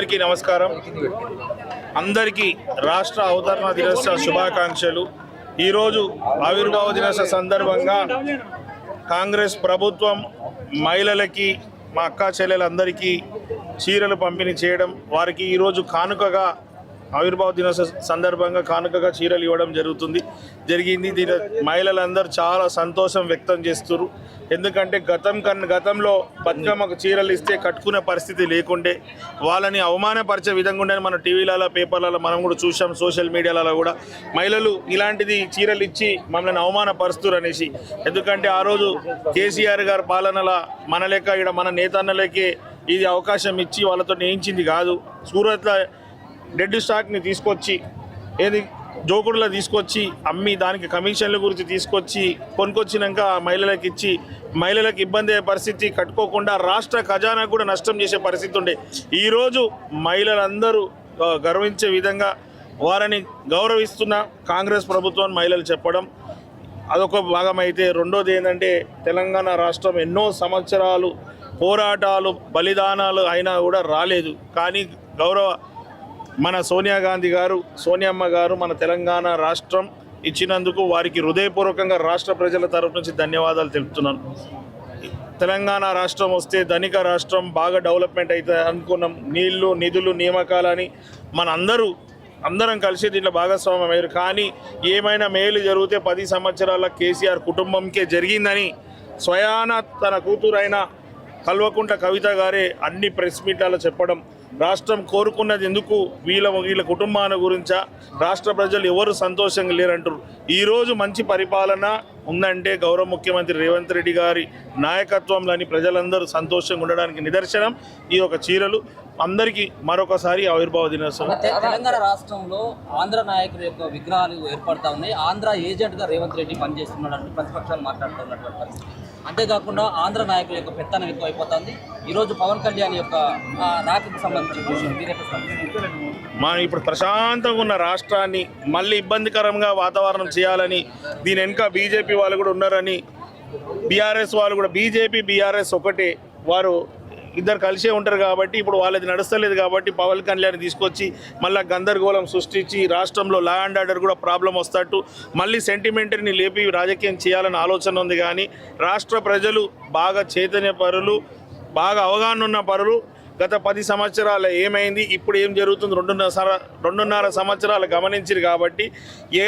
అందరికీ నమస్కారం. అందరికీ రాష్ట్ర అవతరణ దినోత్సవ శుభాకాంక్షలు. ఈరోజు ఆవిర్భావ దినోత్సవ సందర్భంగా కాంగ్రెస్ ప్రభుత్వం మహిళలకి, మా అక్క చెల్లెలందరికీ చీరలు పంపిణీ చేయడం, వారికి ఈరోజు కానుకగా ఆవిర్భావ దినోత్సవ సందర్భంగా కానుకగా చీరలు ఇవ్వడం జరిగింది. దీని మహిళలందరూ చాలా సంతోషం వ్యక్తం చేస్తున్నారు. ఎందుకంటే గతంలో బతుకమ్మకు చీరలు ఇస్తే కట్టుకునే పరిస్థితి లేకుండే, వాళ్ళని అవమానపరిచే విధంగా ఉండని మన టీవీలలో, పేపర్లలో మనం కూడా చూసాం, సోషల్ మీడియాలలో కూడా మహిళలు ఇలాంటిది చీరలు ఇచ్చి మమ్మల్ని అవమానపరుస్తున్నారు అనేసి. ఎందుకంటే ఆ రోజు కేసీఆర్ గారి పాలనలో మన లెక్క ఇక్కడ మన నేతన్నలకే ఇది అవకాశం ఇచ్చి వాళ్ళతో నేయించింది కాదు. సూరత్లో డెడ్ స్టాక్ని తీసుకొచ్చి జోకుడులో తీసుకొచ్చి అమ్మి దానికి కమిషన్ల గురించి తీసుకొచ్చి కొనుకొచ్చినాక మహిళలకు ఇచ్చి మహిళలకు ఇబ్బంది అయ్యే పరిస్థితి, కట్టుకోకుండా రాష్ట్ర ఖజానా కూడా నష్టం చేసే పరిస్థితి ఉండే. ఈరోజు మహిళలందరూ గర్వించే విధంగా వారిని గౌరవిస్తున్న కాంగ్రెస్ ప్రభుత్వం మహిళలు చెప్పడం అదొక భాగం అయితే, రెండోది ఏంటంటే తెలంగాణ రాష్ట్రం ఎన్నో సంవత్సరాలు పోరాటాలు బలిదానాలు అయినా కూడా రాలేదు. కానీ మన సోనియా గాంధీ గారు, సోనియమ్మ గారు మన తెలంగాణ రాష్ట్రం ఇచ్చినందుకు వారికి హృదయపూర్వకంగా రాష్ట్ర ప్రజల తరఫు నుంచి ధన్యవాదాలు తెలుపుతున్నాను. తెలంగాణ రాష్ట్రం వస్తే ధనిక రాష్ట్రం, బాగా డెవలప్మెంట్ అవుతుంది అనుకున్నాం. నీళ్లు, నిధులు, నియామకాలని అందరం కలిసి దీంట్లో భాగస్వామ్యం అయ్యారు. కానీ ఏమైనా మేలు జరిగితే 10 సంవత్సరాల కేసీఆర్ కుటుంబంకే జరిగిందని స్వయాన తన కూతురైన కల్వకుంట్ల కవిత గారే అన్ని ప్రెస్ మీట్లలో చెప్పడం, రాష్ట్రం కోరుకున్నది ఎందుకు వీళ్ళ కుటుంబాల గురించా, రాష్ట్ర ప్రజలు ఎవరు సంతోషంగా లేరంటారు. ఈరోజు మంచి పరిపాలన ఉందంటే గౌరవ ముఖ్యమంత్రి రేవంత్ రెడ్డి గారి నాయకత్వంలోని ప్రజలందరూ సంతోషంగా ఉండడానికి నిదర్శనం ఈ ఒక చీరలు. అందరికీ మరొకసారి ఆవిర్భావ దినోత్సవం. తెలంగాణ రాష్ట్రంలో ఆంధ్ర నాయకుల యొక్క విగ్రహాలు ఏర్పడతా ఉన్నాయి. ఆంధ్ర ఏజెంట్గా రేవంత్ రెడ్డి పనిచేస్తున్నాడు ప్రతిపక్షాలు మాట్లాడుతున్నటువంటి పరిస్థితి. అంతేకాకుండా ఆంధ్ర నాయకుల యొక్క పెత్తనం ఎక్కువ అయిపోతుంది. ఈరోజు పవన్ కళ్యాణ్ యొక్క రాకకు సంబంధించిన మనం ఇప్పుడు ప్రశాంతంగా ఉన్న రాష్ట్రాన్ని మళ్ళీ ఇబ్బందికరంగా వాతావరణం చేయాలని దీని వెనుక బీజేపీ వాళ్ళు కూడా ఉన్నారని, బీఆర్ఎస్ వాళ్ళు కూడా, బీజేపీ బీఆర్ఎస్ ఒకటే, వారు ఇద్దరు కలిసే ఉంటారు కాబట్టి ఇప్పుడు వాళ్ళది నడుస్తలేదు కాబట్టి పవన్ కళ్యాణ్ తీసుకొచ్చి మళ్ళీ గందరగోళం సృష్టించి రాష్ట్రంలో లా అండ్ ఆర్డర్ కూడా ప్రాబ్లం వస్తట్టు మళ్ళీ సెంటిమెంటరీని లేపి రాజకీయం చేయాలని ఆలోచన ఉంది. కానీ రాష్ట్ర ప్రజలు బాగా చైతన్య పరులు, బాగా అవగాహన ఉన్న పరులు. గత 10 సంవత్సరాలు ఏమైంది, ఇప్పుడు ఏం జరుగుతుంది, 2.5 సంవత్సరాలు గమనించారు కాబట్టి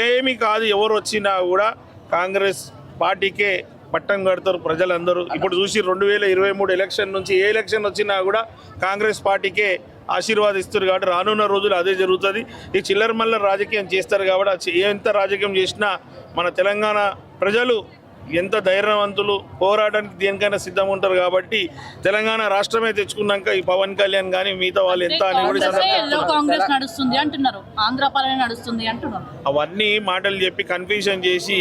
ఏమీ కాదు. ఎవరు వచ్చినా కూడా కాంగ్రెస్ పార్టీకే పట్టం కడతారు ప్రజలందరూ. ఇప్పుడు చూసి 2023 ఎలక్షన్ నుంచి ఏ ఎలక్షన్ వచ్చినా కూడా కాంగ్రెస్ పార్టీకే ఆశీర్వాదిస్తారు కాబట్టి రానున్న రోజులు అదే జరుగుతుంది. ఈ చిల్లర మల్లర రాజకీయం చేస్తారు కాబట్టి ఎంత రాజకీయం చేసినా మన తెలంగాణ ప్రజలు ఎంత ధైర్యవంతులు, పోరాటానికి దేనికైనా సిద్ధంగా ఉంటారు. కాబట్టి తెలంగాణ రాష్ట్రమే తెచ్చుకున్నాక ఈ పవన్ కళ్యాణ్ కానీ మిగతా వాళ్ళు ఎంత అని అవన్నీ మాటలు చెప్పి కన్ఫ్యూజన్ చేసి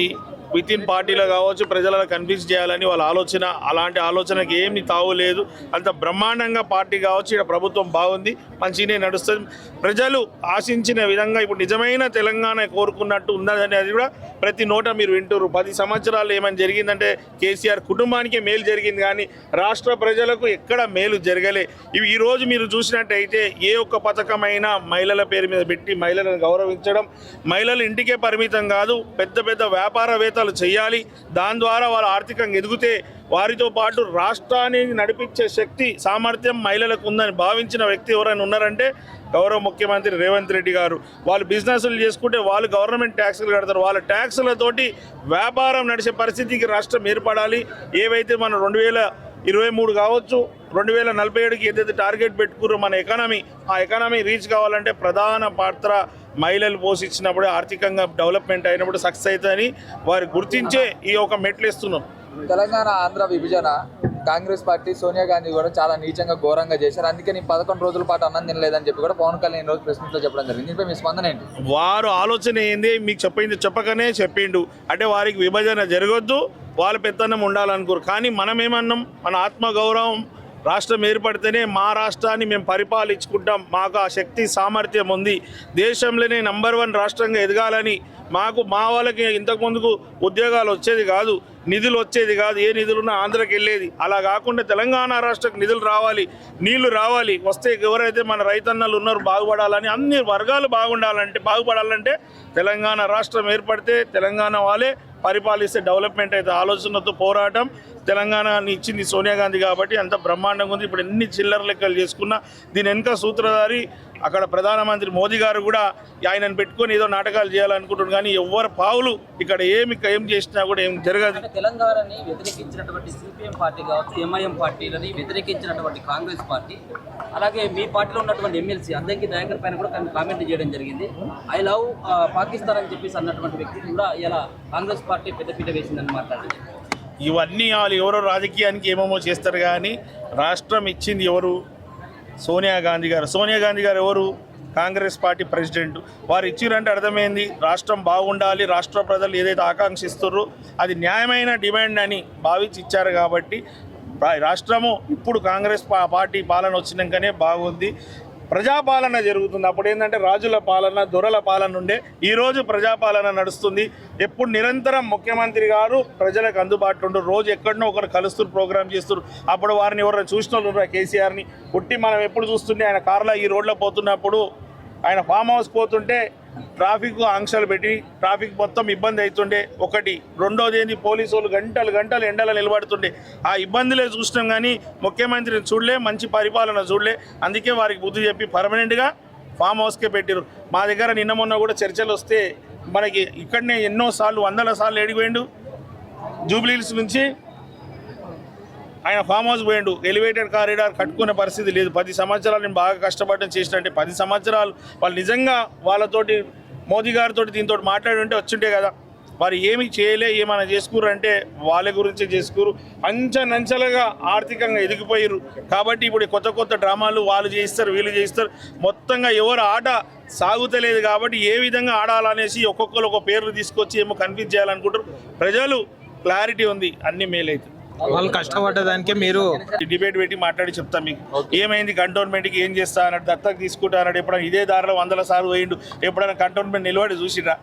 వితిన్ పార్టీలో కావచ్చు ప్రజలను కన్విన్స్ చేయాలని వాళ్ళ ఆలోచన. అలాంటి ఆలోచనకి ఏమి తావులేదు. అంత బ్రహ్మాండంగా పార్టీ కావచ్చు, ఇక్కడ ప్రభుత్వం బాగుంది, మంచిగానే నడుస్తుంది. ప్రజలు ఆశించిన విధంగా ఇప్పుడు నిజమైన తెలంగాణ కోరుకున్నట్టు ఉన్నదని అది కూడా ప్రతి నోట మీరు వింటారు. 10 సంవత్సరాలు ఏమైనా జరిగిందంటే కేసీఆర్ కుటుంబానికే మేలు జరిగింది కానీ రాష్ట్ర ప్రజలకు ఎక్కడ మేలు జరగలే. ఇవి ఈరోజు మీరు చూసినట్టయితే ఏ ఒక్క పథకమైనా మహిళల పేరు మీద పెట్టి మహిళలను గౌరవించడం, మహిళలు ఇంటికే పరిమితం కాదు, పెద్ద పెద్ద వ్యాపారవేత్తలు చేయాలి. దాని ద్వారా వాళ్ళు ఆర్థికంగా ఎదిగితే వారితో పాటు రాష్ట్రాన్ని నడిపించే శక్తి, సామర్థ్యం మహిళలకు ఉందని భావించిన వ్యక్తి ఎవరైనా ఉన్నారంటే గౌరవ ముఖ్యమంత్రి రేవంత్ రెడ్డి గారు. వాళ్ళు బిజినెస్లు చేసుకుంటే వాళ్ళు గవర్నమెంట్ ట్యాక్సులు కడతారు. వాళ్ళ ట్యాక్సులతోటి వ్యాపారం నడిచే పరిస్థితికి రాష్ట్రం ఏర్పడాలి. ఏవైతే మనం 2023 కావచ్చు, 2047కి ఏదైతే టార్గెట్ పెట్టుకున్నారో మన ఎకానమీ, ఆ ఎకానమీ రీచ్ కావాలంటే ప్రధాన పాత్ర మహిళలు పోషించినప్పుడు, ఆర్థికంగా డెవలప్మెంట్ అయినప్పుడు సక్సెస్ అవుతుందని వారు గుర్తించే ఈ ఒక మెట్లు ఇస్తున్నాం. తెలంగాణ ఆంధ్ర విభజన కాంగ్రెస్ పార్టీ, సోనియా గాంధీ కూడా చాలా నీచంగా ఘోరంగా చేశారు. అందుకే నేను 11 రోజుల పాటు అన్నం తినలేదని చెప్పి కూడా పవన్ కళ్యాణ్ రోజు ప్రెస్ మీట్లో చెప్పడం జరిగింది. దీనిపై మీ స్పందన ఏంటి? వారు ఆలోచన ఏంది, మీకు చెప్పకనే చెప్పిండు అంటే వారికి విభజన జరగొద్దు, వాళ్ళ పెత్తనం ఉండాలనుకోరు. కానీ మనం ఏమన్నాం, మన ఆత్మగౌరవం, రాష్ట్రం ఏర్పడితేనే మా రాష్ట్రాన్ని మేము పరిపాలించుకుంటాం, మాకు ఆ శక్తి సామర్థ్యం ఉంది, దేశంలోనే నంబర్ 1 రాష్ట్రంగా ఎదగాలని మాకు మా వాళ్ళకి ఇంతకుముందుకు ఉద్యోగాలు వచ్చేది కాదు, నిధులు వచ్చేది కాదు, ఏ నిధులున్నా ఆంధ్రాకి వెళ్ళేది. అలా కాకుండా తెలంగాణ రాష్ట్రకు నిధులు రావాలి, నీళ్లు రావాలి, వస్తే ఎవరైతే మన రైతన్నలు ఉన్నారు బాగుపడాలని, అన్ని వర్గాలు బాగుపడాలంటే తెలంగాణ రాష్ట్రం ఏర్పడితే తెలంగాణ వాళ్ళే పరిపాలిస్తే డెవలప్మెంట్ అయితే ఆలోచనతో పోరాటం తెలంగాణని ఇచ్చింది సోనియా గాంధీ కాబట్టి అంత బ్రహ్మాండంగా ఉంది. ఇప్పుడు ఎన్ని చిల్లర లెక్కలు చేసుకున్నా దీని వెనుక సూత్రధారి అక్కడ ప్రధానమంత్రి మోదీ గారు కూడా ఆయనను పెట్టుకొని ఏదో నాటకాలు చేయాలనుకుంటున్నారు. కానీ ఎవరు పావులు ఇక్కడ ఏం చేసినా కూడా ఏం జరగదు. తెలంగాణని వ్యతిరేకించినటువంటి సిపిఎం పార్టీ కావచ్చు, ఎంఐఎం పార్టీలని వ్యతిరేకించినటువంటి కాంగ్రెస్ పార్టీ, అలాగే మీ పార్టీలో ఉన్నటువంటి ఎమ్మెల్సీ అద్దంకి దయాకర్ పైన కూడా కామెంట్ చేయడం జరిగింది. ఐ లవ్ పాకిస్తాన్ అని చెప్పేసి అన్నటువంటి వ్యక్తి కూడా ఇలా కాంగ్రెస్ పార్టీ పెద్దపీట వేసిందని మాట్లాడింది. ఇవన్నీ వాళ్ళు ఎవరో రాజకీయానికి ఏమేమో చేస్తారు కానీ రాష్ట్రం ఇచ్చింది ఎవరు? సోనియా గాంధీ గారు. సోనియా గాంధీ గారు ఎవరు? Congress party president. వారు ఇచ్చిరంటే అర్థమైంది రాష్ట్రం బాగుండాలి, రాష్ట్ర ప్రజలు ఏదైతే ఆకాంక్షిస్తున్నారో అది న్యాయమైన డిమాండ్ అని భావించి ఇచ్చారు. కాబట్టి రాష్ట్రము ఇప్పుడు కాంగ్రెస్ పార్టీ పాలన వచ్చినాకనే బాగుంది, ప్రజాపాలన జరుగుతుంది. అప్పుడు ఏంటంటే రాజుల పాలన, దొరల పాలన ఉండే, ఈరోజు ప్రజాపాలన నడుస్తుంది. ఎప్పుడు నిరంతరం ముఖ్యమంత్రి గారు ప్రజలకు అందుబాటులో ఉండు, రోజు ఎక్కడనో ఒకరు కలుస్తూ ప్రోగ్రామ్ చేస్తారు. అప్పుడు వారిని ఎవరైనా చూసిన వాళ్ళు కేసీఆర్ని పుట్టి మనం ఎప్పుడు చూస్తుంటే ఆయన కార్లో ఈ రోడ్లో పోతున్నప్పుడు, ఆయన ఫామ్ హౌస్ పోతుంటే ట్రాఫిక్ ఆంక్షలు పెట్టి ట్రాఫిక్ మొత్తం ఇబ్బంది అవుతుండే ఒకటి. రెండోది ఏంది, పోలీసు వాళ్ళు గంటలు ఎండలో నిలబడుతుండే. ఆ ఇబ్బందులే చూసినాం కానీ ముఖ్యమంత్రిని చూడలే, మంచి పరిపాలన చూడలే. అందుకే వారికి బుద్ధి చెప్పి పర్మనెంట్గా ఫామ్ హౌస్కే పెట్టారు. మా దగ్గర నిన్న మొన్న కూడా చర్చలు వస్తే మనకి ఇక్కడనే ఎన్నోసార్లు, వందల సార్లు ఏడిపోయిండు. జూబ్లీహిల్స్ నుంచి ఆయన ఫామ్ హౌస్ పోయిండు. ఎలివేటెడ్ కారిడార్ కట్టుకునే పరిస్థితి లేదు. 10 సంవత్సరాలు నేను బాగా కష్టపడడం చేసినట్టే 10 సంవత్సరాలు వాళ్ళు నిజంగా వాళ్ళతోటి మోదీ గారితో దీంతో మాట్లాడి ఉంటే వచ్చింటే కదా. వారు ఏమి చేయలే, ఏమైనా చేసుకురు అంటే వాళ్ళ గురించి చేసుకురు. అంచెలంచెలుగా ఆర్థికంగా ఎదిగిపోయారు. కాబట్టి ఇప్పుడు కొత్త డ్రామాలు వాళ్ళు చేయిస్తారు, వీళ్ళు చేయిస్తారు. మొత్తంగా ఎవరు ఆట సాగుతలేదు కాబట్టి ఏ విధంగా ఆడాలనేసి ఒక్కొక్కరు ఒక పేర్లు తీసుకొచ్చి ఏమో కన్ఫ్యూజ్ చేయాలనుకుంటారు. ప్రజలు క్లారిటీ ఉంది, అన్ని మేలైతే వాళ్ళు కష్టపడ్డదానికే మీరు డిబేట్ పెట్టి మాట్లాడి చెప్తాం మీకు ఏమైంది, కంటోన్మెంట్కి ఏం చేస్తా అన్నాడు, దత్తకు తీసుకుంటా అన్నాడు. ఎప్పుడైనా ఇదే దారిలో 100 సార్లు పోయిండు. ఎప్పుడైనా కంటోన్మెంట్ నిలబడి చూసిరా?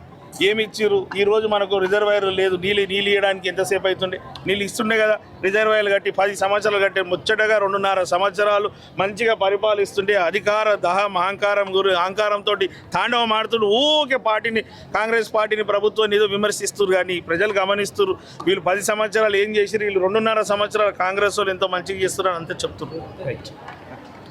ఏమి ఇచ్చిర్రు? ఈరోజు మనకు రిజర్వాయర్ లేదు, నీళ్ళు ఇవ్వడానికి ఎంతసేపు అవుతుండే? నీళ్ళు ఇస్తుండే కదా. రిజర్వాయర్లు కట్టి 10 సంవత్సరాలు కట్టి ముచ్చటగా 2.5 సంవత్సరాలు మంచిగా పరిపాలిస్తుండే అధికార దహం అహంకారంతో తాండవం ఆడుతుండు. ఊకే పార్టీని, కాంగ్రెస్ పార్టీని, ప్రభుత్వాన్ని ఏదో విమర్శిస్తున్నారు. కానీ ప్రజలు గమనిస్తున్నారు వీళ్ళు 10 సంవత్సరాలు ఏం చేసిరు, వీళ్ళు 2.5 సంవత్సరాలు కాంగ్రెస్ వాళ్ళు ఎంతో మంచిగా చేస్తున్నారు అంతే చెప్తున్నారు. రైట్.